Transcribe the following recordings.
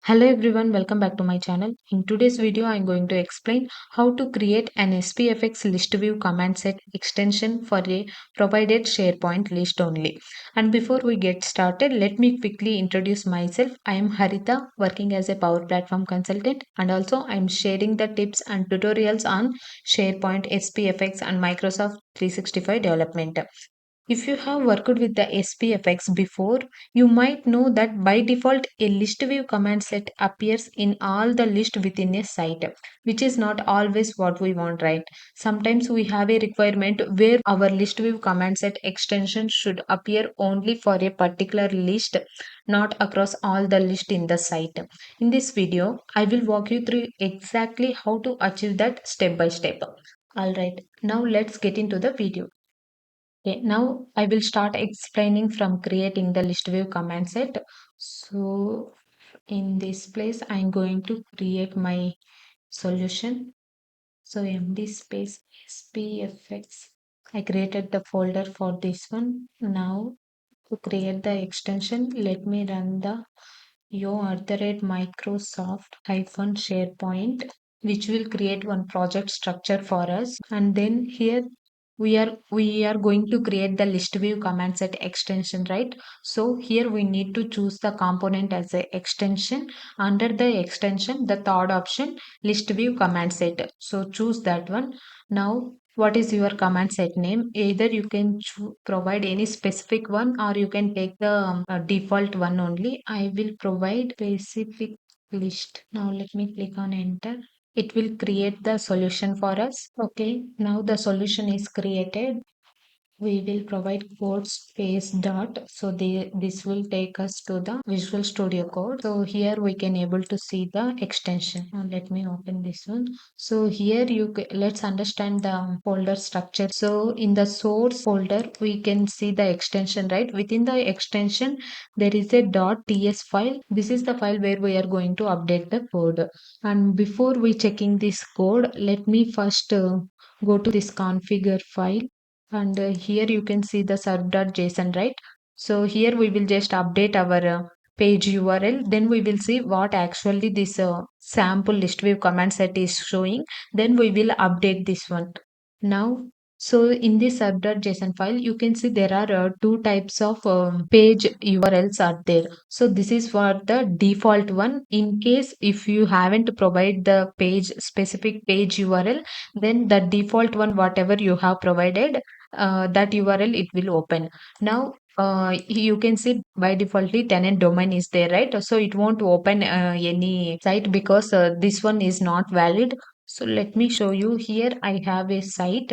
Hello everyone, welcome back to my channel. In today's video, I am going to explain how to create an SPFx list view command set extension for a provided SharePoint list only. And before we get started, let me quickly introduce myself. I am Harita, working as a Power Platform consultant, and also I am sharing the tips and tutorials on SharePoint, SPFx, and Microsoft 365 development. If you have worked with the SPFx before, you might know that by default a list view command set appears in all the list within a site, which is not always what we want, right? Sometimes we have a requirement where our list view command set extension should appear only for a particular list, not across all the list in the site. In this video, I will walk you through exactly how to achieve that step by step. Alright, now let's get into the video. Okay, now I will start explaining from creating the list view command set. So in this place, I'm going to create my solution. So md space SPFx. I created the folder for this one. Now to create the extension, let me run the Microsoft hyphen SharePoint, which will create one project structure for us. And then here we are going to create the list view command set extension, right? So here we need to choose the component as a extension. Under the extension, the third option, list view command set. So choose that one. Now what is your command set name? Either you can provide any specific one, or you can take the default one only. I will provide specific list. Now let me click on enter. It will create the solution for us. Okay, now the solution is created. We will provide code space dot, so this will take us to the Visual Studio Code. So here we can able to see the extension. Now let me open this one. So here let's understand the folder structure. So in the source folder we can see the extension, right? Within the extension there is a .ts file. This is the file where we are going to update the code. And before we checking this code, let me first go to this configure file. And here you can see the serve.json, right? So here we will just update our page URL. Then we will see what actually this sample list view command set is showing. Then we will update this one. Now, so in this serve.json file, you can see there are two types of page URLs are there. So this is for the default one. In case if you haven't provided the page specific page URL, then the default one, whatever you have provided, that URL it will open. Now you can see by defaultly tenant domain is there, right? So it won't open any site because this one is not valid. So let me show you. Here I have a site,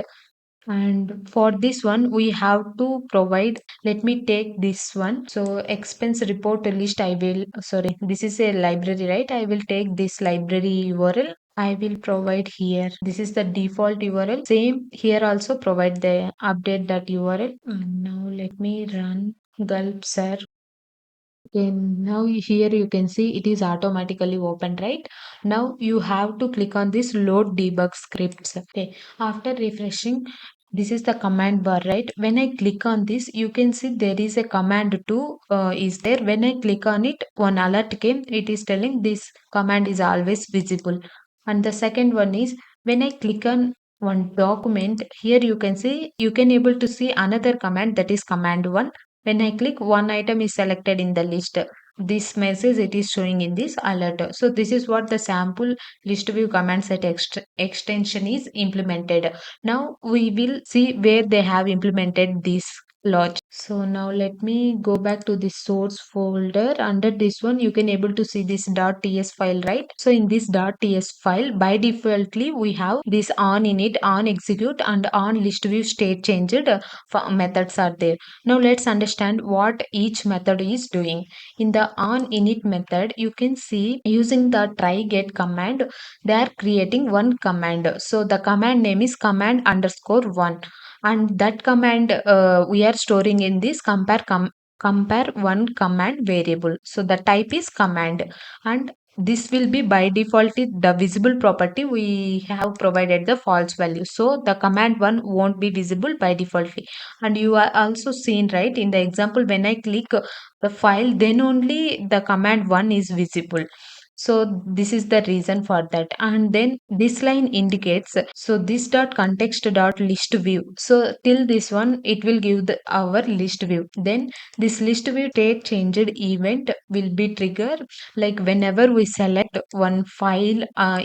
and for this one we have to provide, let me take this one. So expense report list, I will, sorry, this is a library, right? I will take this library URL. I will provide here. This is the default URL. Same here also provide the update that URL. And now let me run gulp sir. Okay, now here you can see it is automatically open, right? Now you have to click on this load debug scripts. Okay, after refreshing, this is the command bar, right? When I click on this, you can see there is a command too is there. When I click on it, one alert came. It is telling this command is always visible. And the second one is when I click on one document, here you can see, you can able to see another command, that is command one. When I click, one item is selected in the list. This message it is showing in this alert. So this is what the sample list view command set extension is implemented. Now we will see where they have implemented this logic. So now let me go back to the source folder. Under this one you can able to see this .ts file, right? So in this .ts file by defaultly we have this on init, on execute, and on list view state changed methods are there. Now let's understand what each method is doing. In the on init method, you can see using the try get command, they are creating one command. So the command name is command underscore one, and that command we are storing in this compare one command variable. So the type is command, and this will be by default the visible property we have provided the false value. So the command one won't be visible by default. And you are also seen, right, in the example when I click the file, then only the command one is visible. So this is the reason for that. And then this line indicates, so this dot context dot list view. So till this one, it will give our list view. Then this list view state changed event will be trigger like whenever we select one file.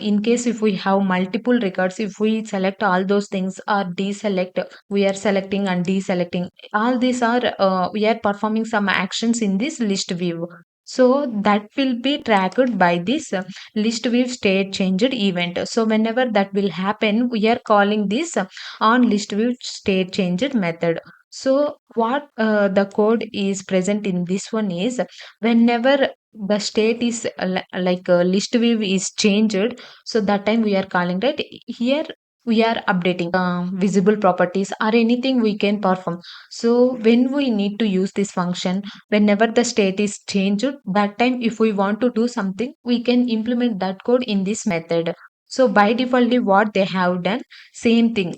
In case if we have multiple records, if we select all those things or deselect, we are selecting and deselecting. All these are we are performing some actions in this list view. So that will be tracked by this list view state changed event. So whenever that will happen, we are calling this on list view state changed method. So what the code is present in this one is whenever the state is like list view is changed, so that time we are calling, right? Here we are updating visible properties or anything we can perform. So when we need to use this function, whenever the state is changed, that time if we want to do something, we can implement that code in this method. So by defaultly what they have done, same thing,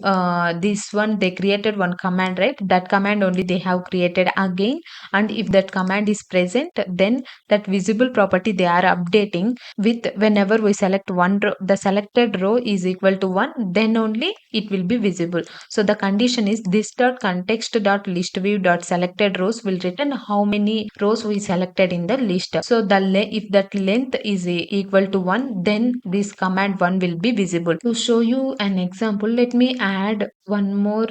this one they created one command, right? That command only they have created again. And if that command is present, then that visible property they are updating with whenever we select one row, the selected row is equal to 1, then only it will be visible. So the condition is this dot context dot list view dot selected rows will return how many rows we selected in the list. So if that length is equal to 1, then this command 1 will be visible. To show you an example, let me add one more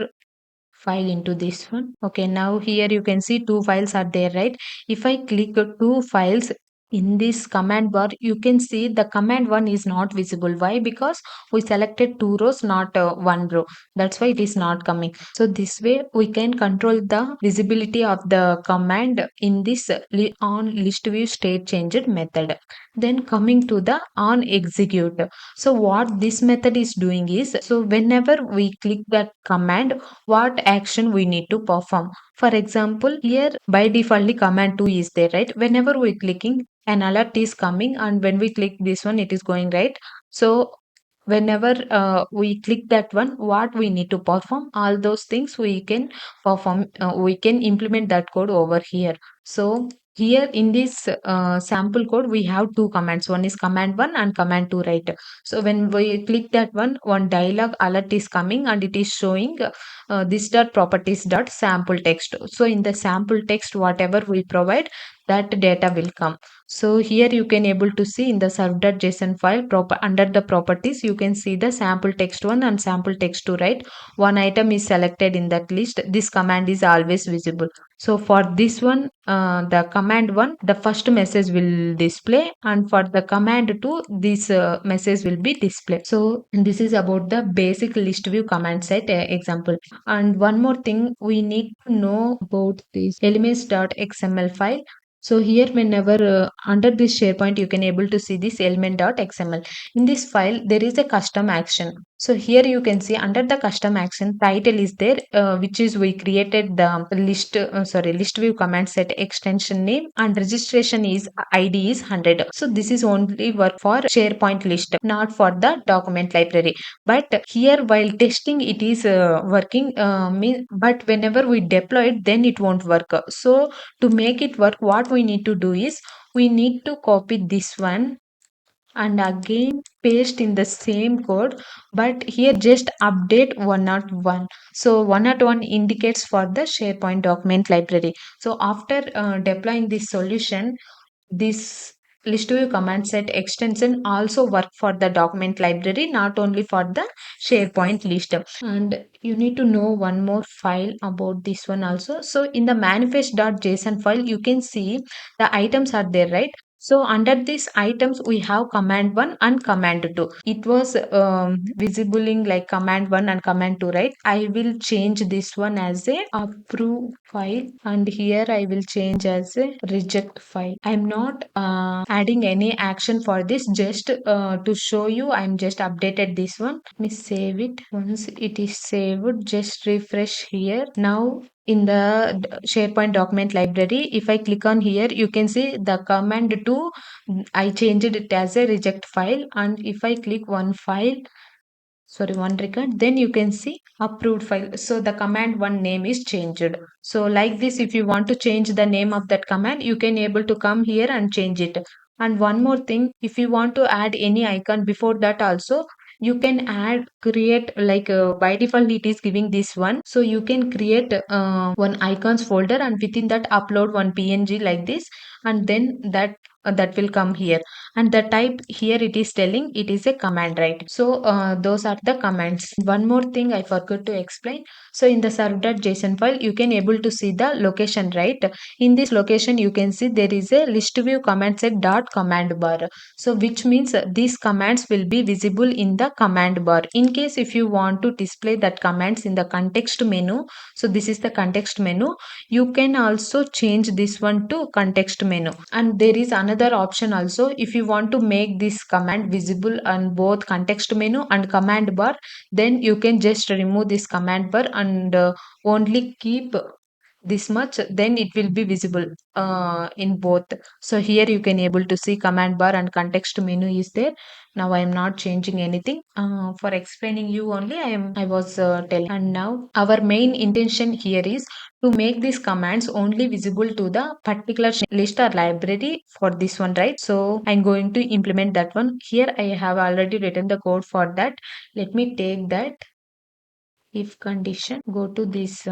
file into this one. Okay, now here you can see two files are there, right? If I click two files in this command bar, you can see the command one is not visible. Why? Because we selected two rows, not one row. That's why it is not coming. So this way we can control the visibility of the command in this on list view state changed method. Then coming to the on execute. So what this method is doing is, so whenever we click that command, what action we need to perform. For example, here by default command 2 is there, right? Whenever we clicking, an alert is coming, and when we click this one, it is going, right? So whenever we click that one, what we need to perform, all those things we can perform, we can implement that code over here. So here in this sample code we have two commands, one is command 1 and command 2, right? So when we click that one dialog alert is coming and it is showing this dot properties dot sample text. So in the sample text whatever we provide, that data will come. So here you can able to see in the serve.json file under the properties, you can see the sample text 1 and sample text 2, right? One item is selected in that list. This command is always visible. So for this one, the command 1, the first message will display, and for the command 2, this message will be displayed. So this is about the basic list view command set example. And one more thing we need to know about this elements.xml file. So here whenever under this SharePoint, you can able to see this element.xml. In this file, there is a custom action. So here you can see under the custom action, title is there, which is we created the list view command set extension name, and registration is ID is 100. So this is only work for SharePoint list, not for the document library. But here while testing, it is working, but whenever we deploy it, then it won't work. So to make it work, what we need to do is we need to copy this one and again paste in the same code, but here just update 101. So 101 indicates for the SharePoint document library. So after deploying this solution, this list view command set extension also work for the document library, not only for the SharePoint list. And you need to know one more file about this one also. So in the manifest.json file, you can see the items are there, right? So under these items, we have command 1 and command 2. It was visibling like command 1 and command 2, right? I will change this one as a approve file, and here I will change as a reject file. I'm not adding any action for this, just to show you, I'm just updated this one. Let me save it. Once it is saved, just refresh here. Now in the SharePoint document library, if I click on here, you can see the command 2, I changed it as a reject file. And if I click one record, then you can see approved file. So the command 1 name is changed. So like this, if you want to change the name of that command, you can able to come here and change it. And one more thing, if you want to add any icon before that also, you can add create like by default it is giving this one, so you can create one icons folder and within that upload one png like this, and then that will come here, and the type here it is telling it is a command, right? So those are the commands. One more thing I forgot to explain. So in the serve.json file you can able to see the location, right? In this location you can see there is a list view command set dot command bar, so which means these commands will be visible in the command bar. In case if you want to display that commands in the context menu, so this is the context menu, you can also change this one to context menu. And there is another option also, if you want to make this command visible on both context menu and command bar, then you can just remove this command bar and only keep this much, then it will be visible in both. So here you can able to see command bar and context menu is there. Now I am not changing anything, for explaining you only I was telling. And now our main intention here is to make these commands only visible to the particular list or library for this one, right? So I'm going to implement that one. Here I have already written the code for that. Let me take that. If condition, go to this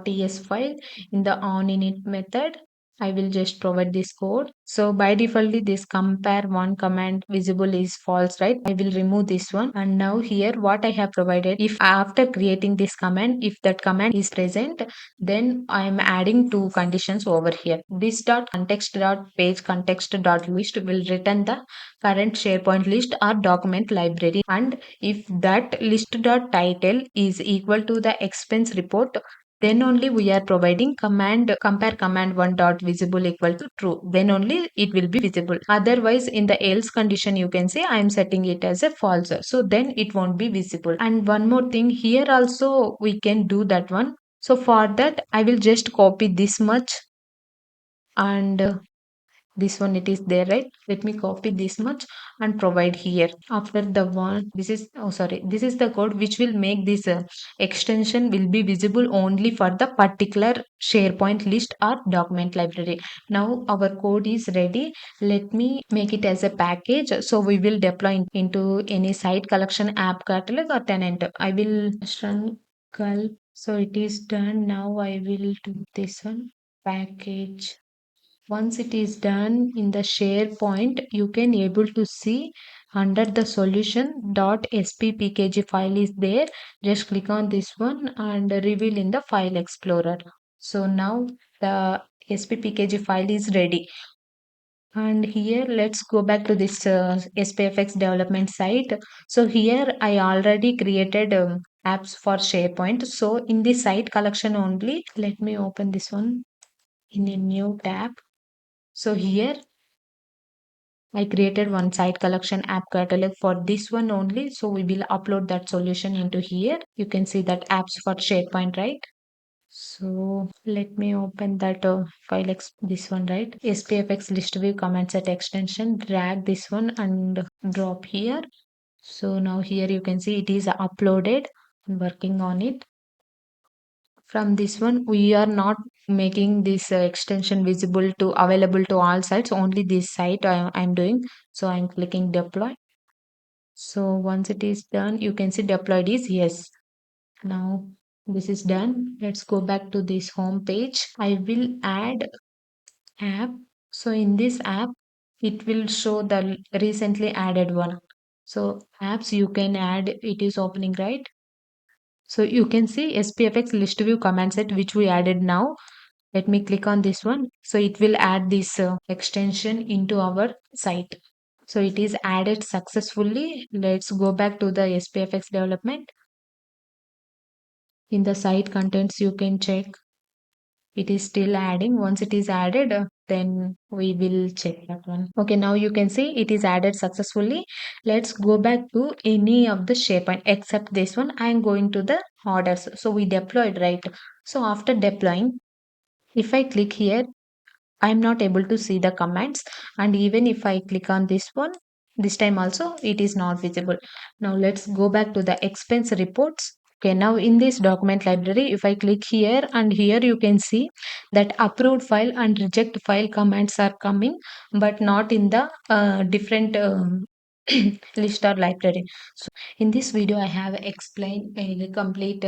.ts file. In the onInit method I will just provide this code. So by defaultly this compare one command visible is false, right? I will remove this one. And now here what I have provided, if after creating this command, if that command is present, then I am adding two conditions over here. This dot context dot page context dot list will return the current SharePoint list or document library, and if that list dot title is equal to the expense report, then only we are providing command compare command one dot visible equal to true, then only it will be visible. Otherwise in the else condition you can say I am setting it as a false, so then it won't be visible. And one more thing, here also we can do that one. So for that I will just copy this much, and this one it is there, right? Let me copy this much and provide here. After the one, this is, oh sorry, this is the code which will make this extension will be visible only for the particular SharePoint list or document library. Now our code is ready. Let me make it as a package, so we will deploy into any site collection, app catalog or tenant. I will run gulp. So it is done. Now I will do this one, package. Once it is done in the SharePoint, you can able to see under the solution .sppkg file is there. Just click on this one and reveal in the file explorer. So now the SPPKG file is ready. And here let's go back to this SPFx development site. So here I already created apps for SharePoint. So in the site collection only, let me open this one in a new tab. So here I created one site collection app catalog for this one only. So we will upload that solution into here. You can see that apps for SharePoint, right? So let me open that file, this one, right? SPFX list view command set extension, drag this one and drop here. So now here you can see it is uploaded. I'm working on it. From this one we are not making this extension visible to available to all sites, only this site I'm doing. So I'm clicking deploy. So once it is done you can see deployed is yes. Now this is done. Let's go back to this home page. I will add app. So in this app it will show the recently added one. So apps you can add, it is opening, right? So you can see SPFX list view command set which we added now. Let me click on this one. So it will add this extension into our site. So it is added successfully. Let's go back to the SPFX development. In the site contents, you can check it is still adding. Once it is added, then we will check that one. Okay, now you can see it is added successfully. Let's go back to any of the SharePoint except this one. I am going to the orders. So we deployed, right? So after deploying, if I click here, I'm not able to see the commands, and even if I click on this one, this time also it is not visible. Now let's go back to the expense reports. Okay, now in this document library, if I click here and here you can see that approved file and reject file commands are coming, but not in the different list or library. So in this video, I have explained a complete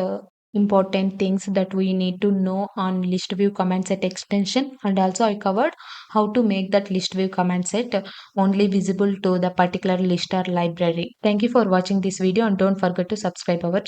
important things that we need to know on list view command set extension, and also I covered how to make that list view command set only visible to the particular list or library. Thank you for watching this video and don't forget to subscribe our